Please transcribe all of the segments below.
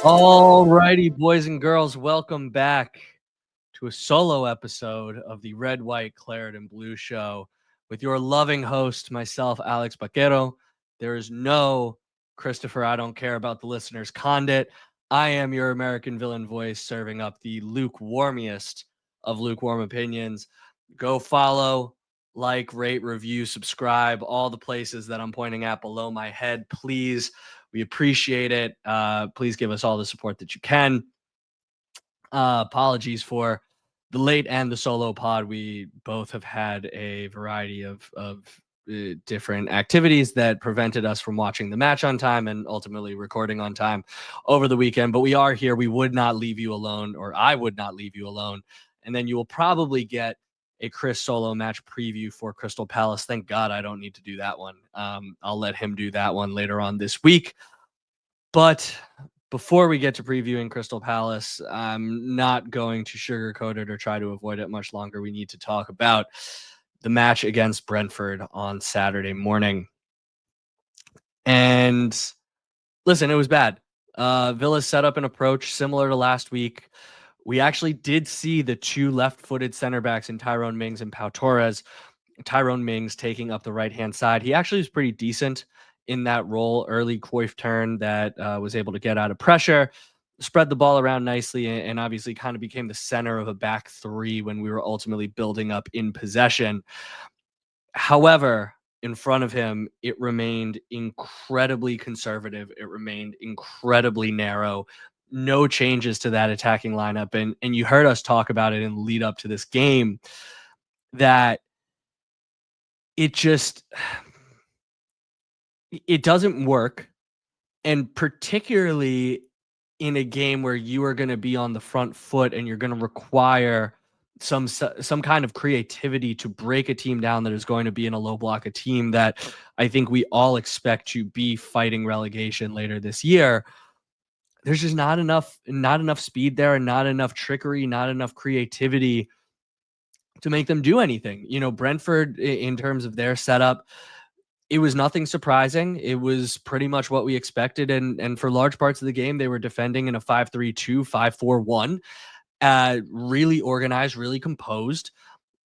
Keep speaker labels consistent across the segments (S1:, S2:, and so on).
S1: All righty, boys and girls, welcome back to a solo episode of the Red, White, Claret, and Blue Show with your loving host, myself, Alex Baquero. There is no Christopher, I don't care about the listeners Condit. I am your American villain voice serving up the lukewarmiest of lukewarm opinions. Go follow, like, rate, review, subscribe, all the places that I'm pointing at below my head, please. We appreciate it. Please give us all the support that you can. Apologies for the late and the solo pod. We both have had a variety of different activities that prevented us from watching the match on time and ultimately recording on time over the weekend. But we are here. We would not leave you alone, or I would not leave you alone. And then you will probably get a Chris solo match preview for Crystal Palace. Thank God I don't need to do that one. I'll let him do that one later on this week. But before we get to previewing Crystal Palace, I'm not going to sugarcoat it or try to avoid it much longer. We need to talk about the match against Brentford on Saturday morning. And listen, it was bad. Villa set up an approach similar to last week. We actually did see the two left-footed center backs in Tyrone Mings and Pau Torres. Tyrone Mings taking up the right-hand side. He actually was pretty decent in that role, early Cruyff turn that was able to get out of pressure, spread the ball around nicely, and obviously kind of became the center of a back three when we were ultimately building up in possession. However, in front of him, it remained incredibly conservative. It remained incredibly narrow. No changes to that attacking lineup. And you heard us talk about it in the lead up to this game, that it doesn't work. And particularly in a game where you are going to be on the front foot and you're going to require some kind of creativity to break a team down that is going to be in a low block, a team that I think we all expect to be fighting relegation later this year. There's just not enough speed there, and not enough trickery, not enough creativity to make them do anything. You know, Brentford, in terms of their setup, it was nothing surprising. It was pretty much what we expected. And for large parts of the game, they were defending in a 5-3-2, 5-4-1, really organized, really composed.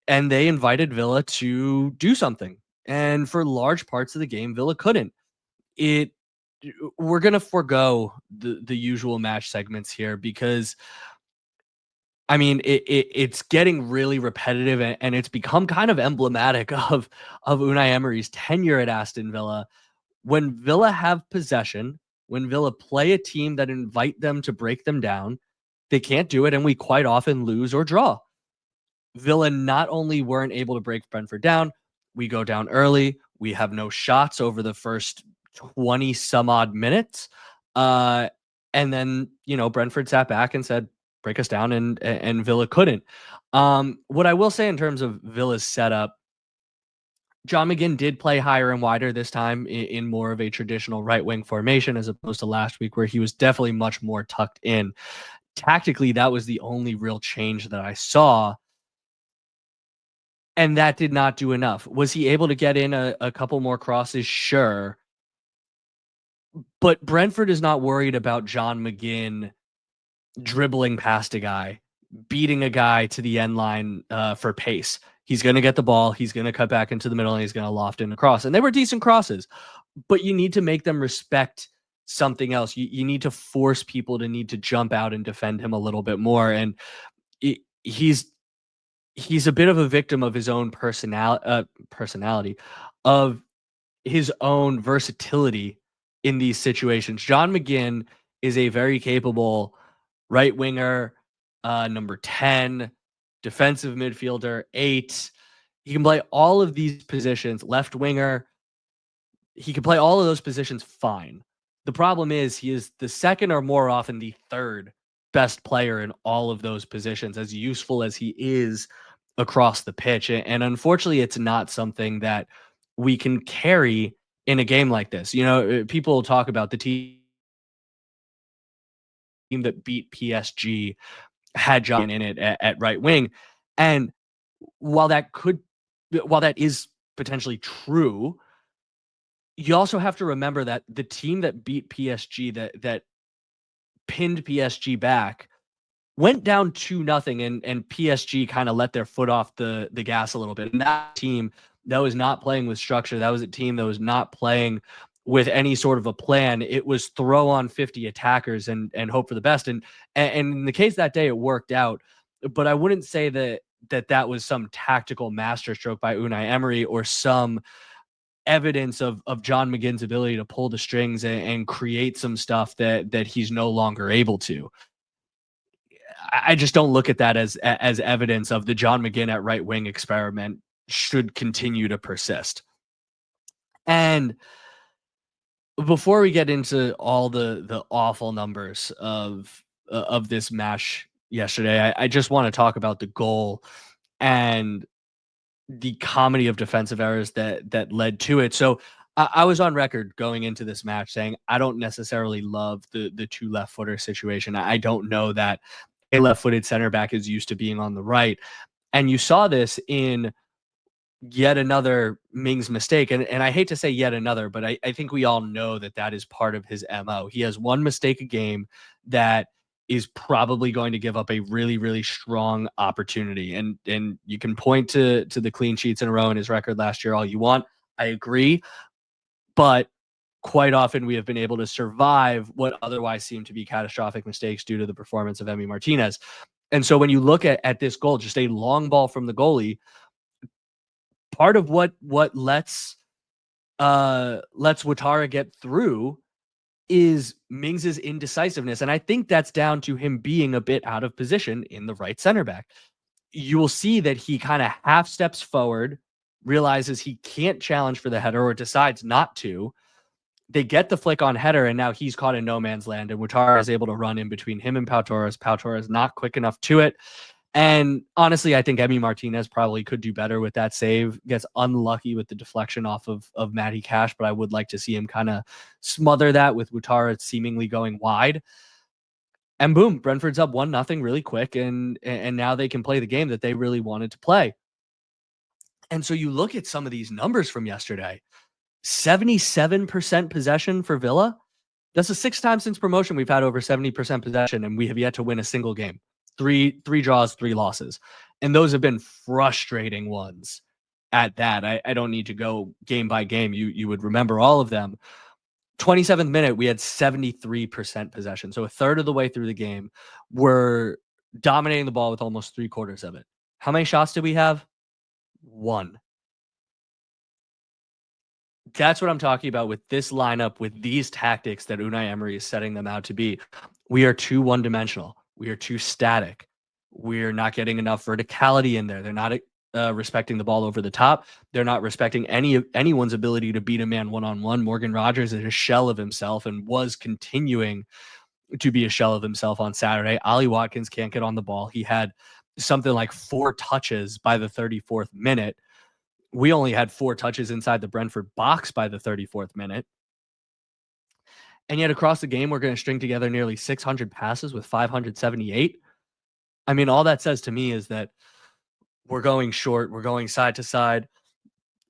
S1: And they invited Villa to do something. And for large parts of the game, Villa couldn't. We're going to forego the usual match segments here because, I mean, it's getting really repetitive, and it's become kind of emblematic of Unai Emery's tenure at Aston Villa. When Villa have possession, when Villa play a team that invite them to break them down, they can't do it, and we quite often lose or draw. Villa not only weren't able to break Brentford down, we go down early. We have no shots over the first 20 some odd minutes. And then, Brentford sat back and said, break us down, and Villa couldn't. What I will say in terms of Villa's setup, John McGinn did play higher and wider this time in more of a traditional right wing formation, as opposed to last week where he was definitely much more tucked in. Tactically, that was the only real change that I saw. And that did not do enough. Was he able to get in a couple more crosses? Sure. But Brentford is not worried about John McGinn dribbling past a guy, beating a guy to the end line for pace. He's going to get the ball. He's going to cut back into the middle, and he's going to loft in a cross. And they were decent crosses, but you need to make them respect something else. You need to force people to need to jump out and defend him a little bit more. And he's a bit of a victim of his own personality, of his own versatility in these situations. John McGinn is a very capable right winger, number 10, defensive midfielder, 8. He can play all of these positions, left winger. He can play all of those positions fine. The problem is he is the second, or more often the third best player in all of those positions, as useful as he is across the pitch. And unfortunately, it's not something that we can carry in a game like this. People talk about the team that beat PSG had John in it at right wing. And while that is potentially true, you also have to remember that the team that beat PSG, that pinned PSG back, went down 2-0, and PSG kind of let their foot off the gas a little bit. And that team that was not playing with structure, that was a team that was not playing with any sort of a plan. It was throw on 50 attackers and hope for the best. And in the case that day, it worked out. But I wouldn't say that was some tactical masterstroke by Unai Emery or some evidence of John McGinn's ability to pull the strings and create some stuff that he's no longer able to. I just don't look at that as evidence of the John McGinn at right wing experiment should continue to persist. And before we get into all the awful numbers of this match yesterday, I just want to talk about the goal and the comedy of defensive errors that led to it. So I was on record going into this match saying I don't necessarily love the two left footer situation. I don't know that a left footed center back is used to being on the right. And you saw this in yet another Mings mistake. And I hate to say yet another, but I think we all know that is part of his MO. He has one mistake a game that is probably going to give up a really, really strong opportunity. And you can point to the clean sheets in a row in his record last year all you want. I agree. But quite often we have been able to survive what otherwise seem to be catastrophic mistakes due to the performance of Emi Martinez. And so when you look at this goal, just a long ball from the goalie, part of what lets Ouattara get through is Mings's indecisiveness. And I think that's down to him being a bit out of position in the right center back. You will see that he kind of half steps forward, realizes he can't challenge for the header or decides not to. They get the flick on header, and now he's caught in no man's land, and Ouattara is able to run in between him and Pau Torres. Pau Torres not quick enough to it. And honestly, I think Emi Martinez probably could do better with that save. Gets unlucky with the deflection off of Matty Cash, but I would like to see him kind of smother that with Ouattara seemingly going wide. And boom, Brentford's up 1-0 really quick, and now they can play the game that they really wanted to play. And so you look at some of these numbers from yesterday. 77% possession for Villa. That's the sixth time since promotion we've had over 70% possession, and we have yet to win a single game. Three draws, 3 losses. And those have been frustrating ones at that. I don't need to go game by game. You would remember all of them. 27th minute, we had 73% possession. So a third of the way through the game, we're dominating the ball with almost 3/4 of it. How many shots did we have? 1. That's what I'm talking about with this lineup, with these tactics that Unai Emery is setting them out to be. We are too one-dimensional. We are too static. We're not getting enough verticality in there. They're not respecting the ball over the top. They're not respecting anyone's ability to beat a man one-on-one. Morgan Rogers is a shell of himself and was continuing to be a shell of himself on Saturday. Ollie Watkins can't get on the ball. He had something like 4 touches by the 34th minute. We only had 4 touches inside the Brentford box by the 34th minute. And yet across the game, we're going to string together nearly 600 passes with 578. I mean, all that says to me is that we're going short. We're going side to side.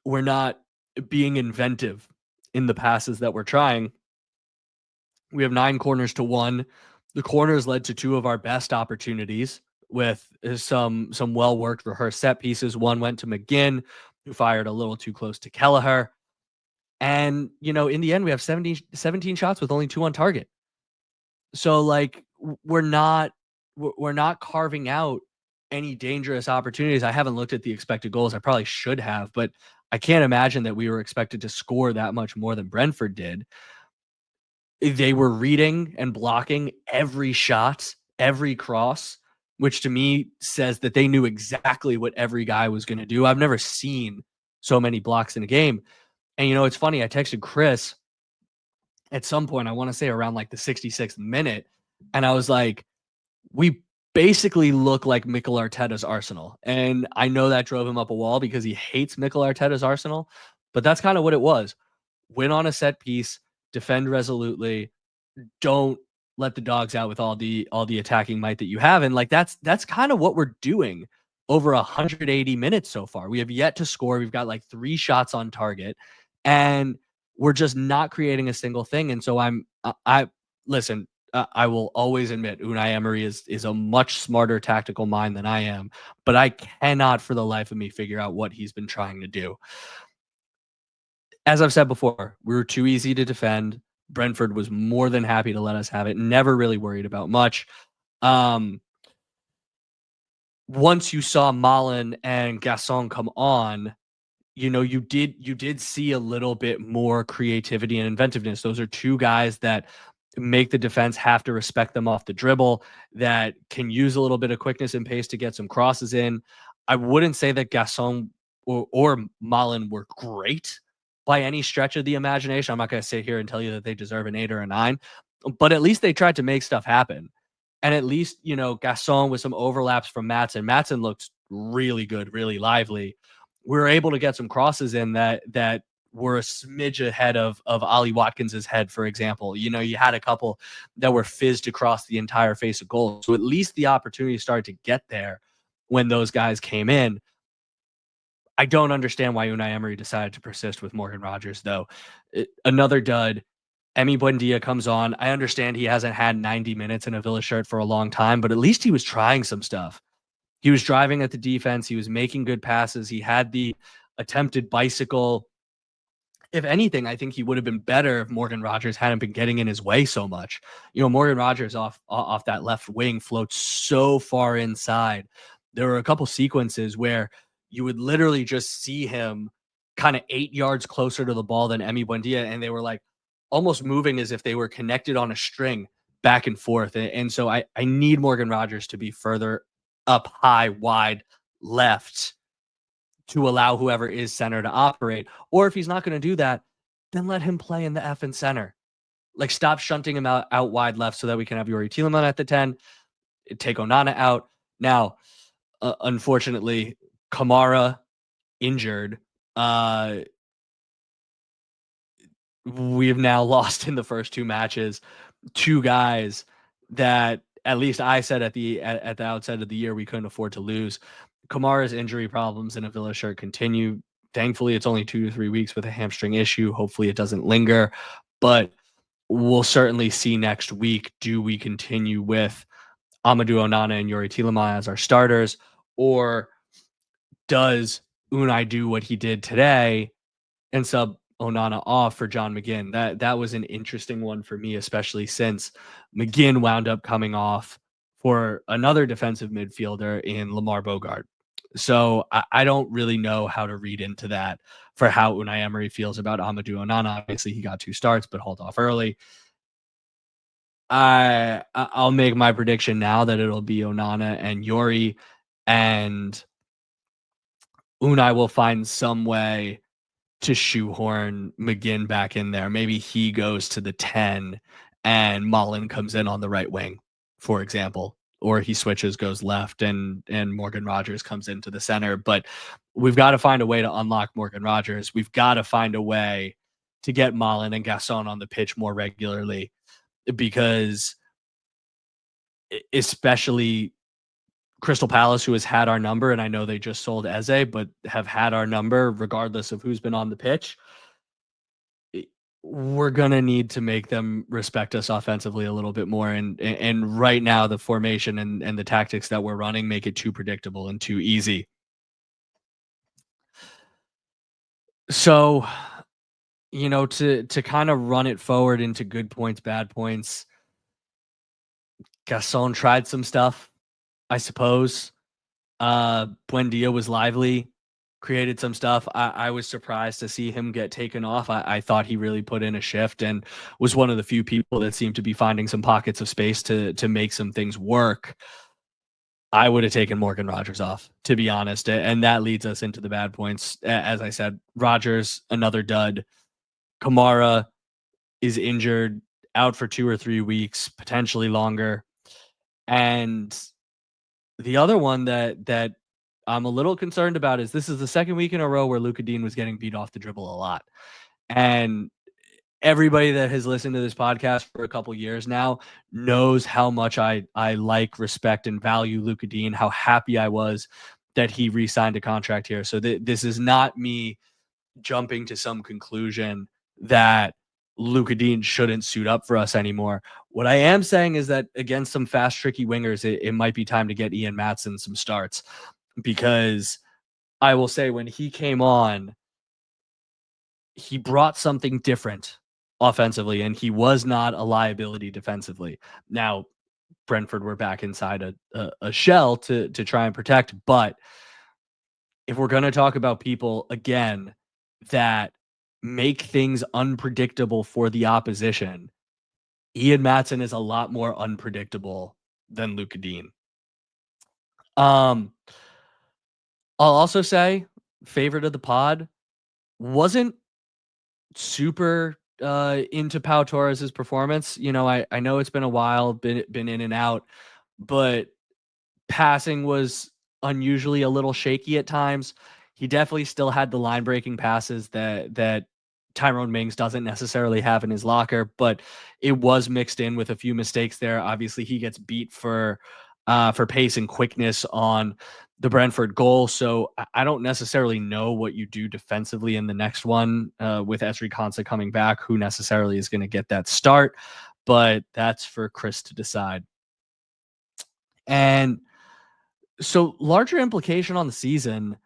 S1: We're not being inventive in the passes that we're trying. We have 9 corners to 1. The corners led to 2 of our best opportunities with some well-worked rehearsed set pieces. One went to McGinn, who fired a little too close to Kelleher. And, in the end, we have 17 shots with only 2 on target. So, like, we're not carving out any dangerous opportunities. I haven't looked at the expected goals. I probably should have, but I can't imagine that we were expected to score that much more than Brentford did. They were reading and blocking every shot, every cross, which to me says that they knew exactly what every guy was going to do. I've never seen so many blocks in a game. And, it's funny. I texted Chris at some point, I want to say around like the 66th minute. And I was like, we basically look like Mikel Arteta's Arsenal. And I know that drove him up a wall because he hates Mikel Arteta's Arsenal. But that's kind of what it was. Win on a set piece, defend resolutely, don't let the dogs out with all the attacking might that you have. And like that's kind of what we're doing over 180 minutes so far. We have yet to score. We've got like 3 shots on target, and we're just not creating a single thing. And so I listen, I will always admit Unai Emery is a much smarter tactical mind than I am, but I cannot for the life of me figure out what he's been trying to do. As I've said before, we were too easy to defend. Brentford was more than happy to let us have it. Never really worried about much. Um, Once you saw Malin and Gasson come on, you did see a little bit more creativity and inventiveness. Those are two guys that make the defense have to respect them off the dribble, that can use a little bit of quickness and pace to get some crosses in. I wouldn't say that Gasson or Malin were great by any stretch of the imagination. I'm not going to sit here and tell you that they deserve an 8 or a 9, but at least they tried to make stuff happen. And at least, Gasson with some overlaps from Matson. Matson looks really good, really lively. We were able to get some crosses in that were a smidge ahead of Ollie Watkins's head, for example. You had a couple that were fizzed across the entire face of goal. So at least the opportunity started to get there when those guys came in. I don't understand why Unai Emery decided to persist with Morgan Rogers, though. Another dud. Emi Buendia comes on. I understand he hasn't had 90 minutes in a Villa shirt for a long time, but at least he was trying some stuff. He was driving at the defense. He was making good passes. He had the attempted bicycle. If anything, I think he would have been better if Morgan Rogers hadn't been getting in his way so much. Morgan Rogers off that left wing floats so far inside. There were a couple sequences where you would literally just see him kind of 8 yards closer to the ball than Emi Buendia, and they were like almost moving as if they were connected on a string back and forth. And so I need Morgan Rogers to be further up high, wide, left to allow whoever is center to operate. Or if he's not going to do that, then let him play in the F and center. Like, stop shunting him out wide left so that we can have Yuri Tielemans at the 10, take Onana out. Now, unfortunately, Kamara injured. We've now lost in the first two matches two guys that at least I said at the outset of the year we couldn't afford to lose. Kamara's injury problems in a Villa shirt continue. Thankfully, it's only 2 to 3 weeks with a hamstring issue. Hopefully, it doesn't linger, but we'll certainly see next week. Do we continue with Amadou Onana and Yuri Tielemans as our starters, or does Unai do what he did today and sub Onana off for John McGinn? That was an interesting one for me, especially since McGinn wound up coming off for another defensive midfielder in Lamar Bogart. So I don't really know how to read into that for how Unai Emery feels about Amadou Onana. Obviously, he got 2 starts, but hauled off early. I'll make my prediction now that it'll be Onana and Yuri, and Unai will find some way to shoehorn McGinn back in there. Maybe he goes to the 10 and Mullen comes in on the right wing, for example, or he switches, goes left, and Morgan Rogers comes into the center. But we've got to find a way to unlock Morgan Rogers. We've got to find a way to get Mullen and Gasson on the pitch more regularly, because especially Crystal Palace, who has had our number, and I know they just sold Eze, but have had our number regardless of who's been on the pitch. We're gonna need to make them respect us offensively a little bit more, and right now the formation and the tactics that we're running make it too predictable and too easy. So, to kind of run it forward into good points, bad points. Gasson tried some stuff, I suppose. Buendia was lively, created some stuff. I was surprised to see him get taken off. I thought he really put in a shift and was one of the few people that seemed to be finding some pockets of space to make some things work. I would have taken Morgan Rogers off, to be honest. And that leads us into the bad points. As I said, Rogers, another dud. Kamara is injured, out for 2 or 3 weeks, potentially longer. And the other one that I'm a little concerned about is this is the second week in a row where Luka Dean was getting beat off the dribble a lot. And everybody that has listened to this podcast for a couple years now knows how much I like, respect, and value Luka Dean, how happy I was that he re-signed a contract here. So this is not me jumping to some conclusion that Luka Dean shouldn't suit up for us anymore. What I am saying is that against some fast, tricky wingers, it might be time to get Ian Maatson some starts, because I will say when he came on, he brought something different offensively, and he was not a liability defensively. Now, Brentford were back inside a shell to try and protect, but if we're going to talk about people again that make things unpredictable for the opposition, Ian Maatson is a lot more unpredictable than Luka Dean. Um, I'll also say favorite of the pod wasn't super into Pau Torres's performance. You know, I know it's been a while, been in and out, but passing was unusually a little shaky at times. He definitely still had the line breaking passes that Tyrone Mings doesn't necessarily have in his locker, but it was mixed in with a few mistakes there. Obviously, he gets beat for pace and quickness on the Brentford goal. So I don't necessarily know what you do defensively in the next one with Esri Konsa coming back, who necessarily is going to get that start, but that's for Chris to decide. And so larger implication on the season,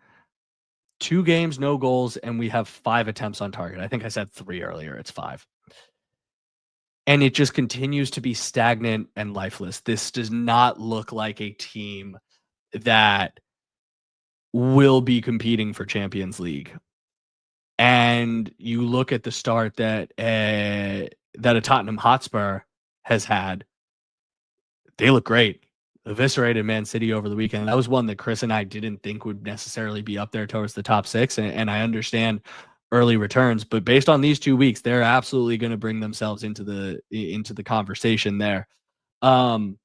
S1: 2 games, no goals, and we have 5 attempts on target. I think I said 3 earlier, it's 5. And it just continues to be stagnant and lifeless. This does not look like a team that will be competing for Champions League. And you look at the start that a Tottenham Hotspur has had, they look great. Eviscerated Man City over the weekend. That was one that Chris and I didn't think would necessarily be up there towards the top 6, and I understand early returns, but based on these 2 weeks, they're absolutely going to bring themselves into the conversation there. Um,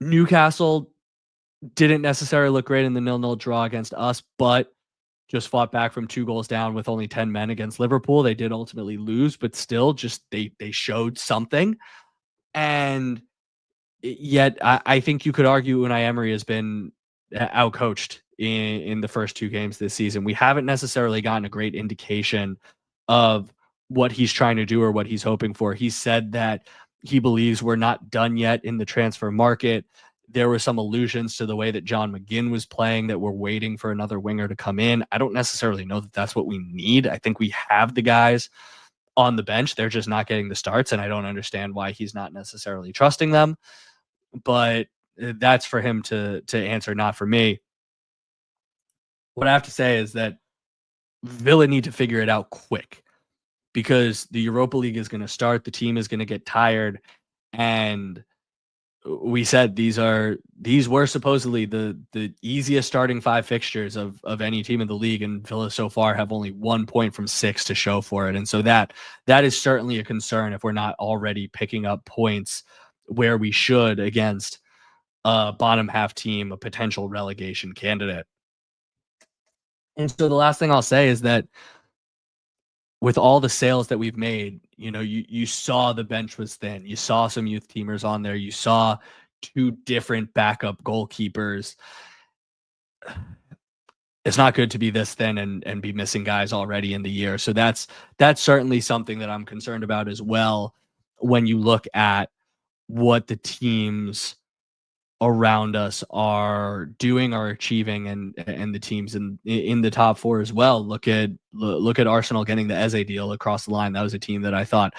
S1: Newcastle didn't necessarily look great in the 0-0 draw against us, but just fought back from 2 goals down with only 10 men against Liverpool. They did ultimately lose, but still just they showed something. And yet, I think you could argue Unai Emery has been outcoached in the first 2 games this season. We haven't necessarily gotten a great indication of what he's trying to do or what he's hoping for. He said that he believes we're not done yet in the transfer market. There were some allusions to the way that John McGinn was playing, that we're waiting for another winger to come in. I don't necessarily know that that's what we need. I think we have the guys on the bench. They're just not getting the starts, and I don't understand why he's not necessarily trusting them, but that's for him to answer, not for me. What I have to say is that Villa need to figure it out quick, because the Europa League is going to start. The team is going to get tired, and we said these were supposedly the easiest starting 5 fixtures of any team in the league, and Villa so far have only 1 point from 6 to show for it, and so that is certainly a concern if we're not already picking up points where we should against a bottom half team, a potential relegation candidate. And so the last thing I'll say is that with all the sales that we've made, you know, you saw the bench was thin. You saw some youth teamers on there. You saw 2 different backup goalkeepers. It's not good to be this thin and be missing guys already in the year. So that's certainly something that I'm concerned about as well when you look at what the teams around us are doing or achieving, and the teams in the top 4 as well. Look at Arsenal getting the Eze deal across the line. That was a team that I thought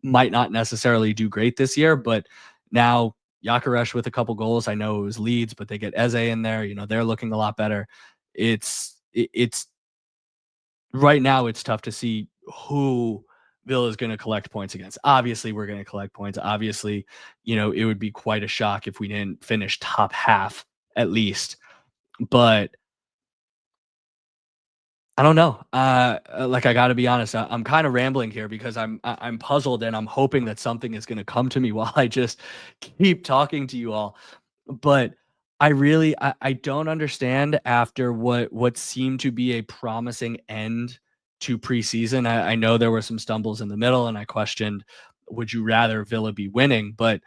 S1: might not necessarily do great this year, but now Gyökeres with a couple goals. I know it was Leeds, but they get Eze in there. You know, they're looking a lot better. It's right now it's tough to see who Villa is going to collect points against. Obviously, we're going to collect points. Obviously, you know, it would be quite a shock if we didn't finish top half at least. But I don't know. Like, I got to be honest. I'm kind of rambling here because I'm puzzled, and I'm hoping that something is going to come to me while I just keep talking to you all. But I don't understand, after what seemed to be a promising end to preseason. I know there were some stumbles in the middle, and I questioned, would you rather Villa be winning? But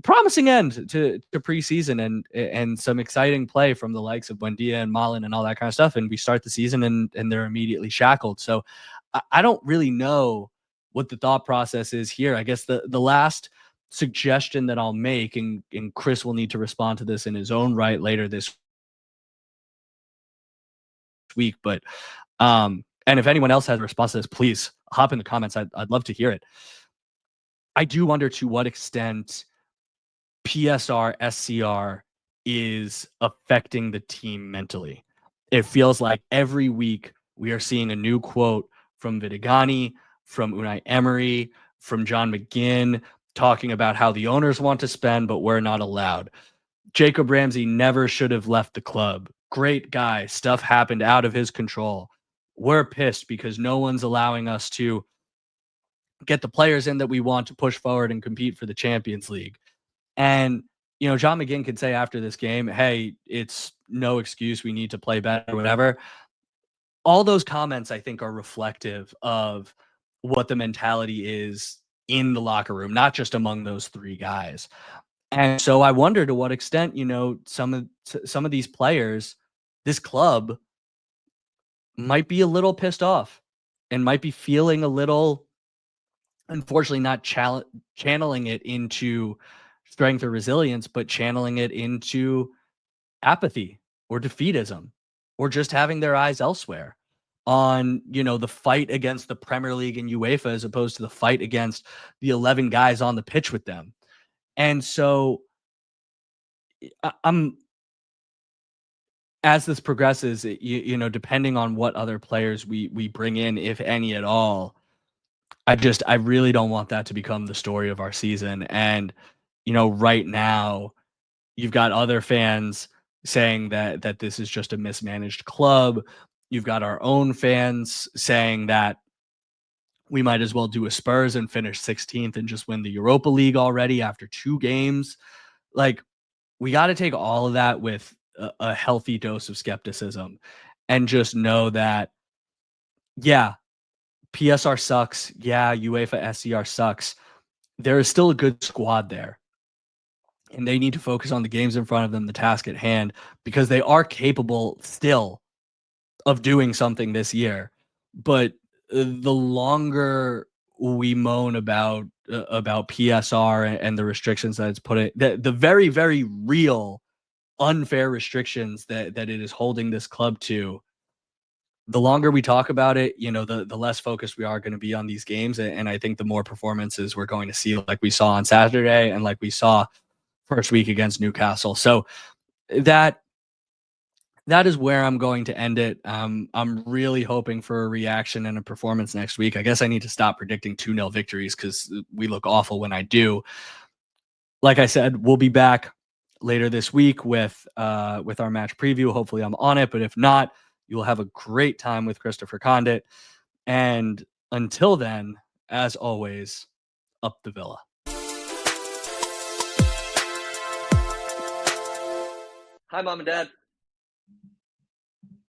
S1: promising end to preseason, and some exciting play from the likes of Buendia and Malin and all that kind of stuff. And we start the season and they're immediately shackled. So I don't really know what the thought process is here. I guess the last suggestion that I'll make, and Chris will need to respond to this in his own right later this week, but and if anyone else has a response to this, please hop in the comments. I'd love to hear it. I do wonder to what extent PSR SCR is affecting the team mentally. It feels like every week we are seeing a new quote from Vidigani, from Unai Emery, from John McGinn, talking about how the owners want to spend, but we're not allowed. Jacob Ramsey never should have left the club. Great guy. Stuff happened out of his control. We're pissed because no one's allowing us to get the players in that we want to push forward and compete for the Champions League. And, John McGinn could say after this game, hey, it's no excuse. We need to play better, whatever. All those comments, I think, are reflective of what the mentality is in the locker room, not just among those three guys. And so I wonder to what extent, some of these players, this club might be a little pissed off and might be feeling a little, unfortunately, not channeling it into strength or resilience, but channeling it into apathy or defeatism or just having their eyes elsewhere on, the fight against the Premier League and UEFA as opposed to the fight against the 11 guys on the pitch with them. And so I'm as this progresses, depending on what other players we bring in, if any at all, I really don't want that to become the story of our season. And, right now you've got other fans saying that this is just a mismanaged club. You've got our own fans saying that we might as well do a Spurs and finish 16th and just win the Europa League already after 2 games. Like, we got to take all of that with a healthy dose of skepticism and just know that, yeah, PSR sucks. Yeah, UEFA SCR sucks. There is still a good squad there. And they need to focus on the games in front of them, the task at hand, because they are capable still of doing something this year. But the longer we moan about PSR and the restrictions that it's put the very, very real unfair restrictions that it is holding this club to, the longer we talk about it, the less focused we are going to be on these games. And I think the more performances we're going to see, like we saw on Saturday and like we saw first week against Newcastle. So that is where I'm going to end it. I'm really hoping for a reaction and a performance next week. I guess I need to stop predicting 2-0 victories because we look awful when I do. Like I said, we'll be back later this week with our match preview. Hopefully I'm on it, but if not, you'll have a great time with Christopher Condit. And until then, as always, up the Villa. Hi, Mom and Dad.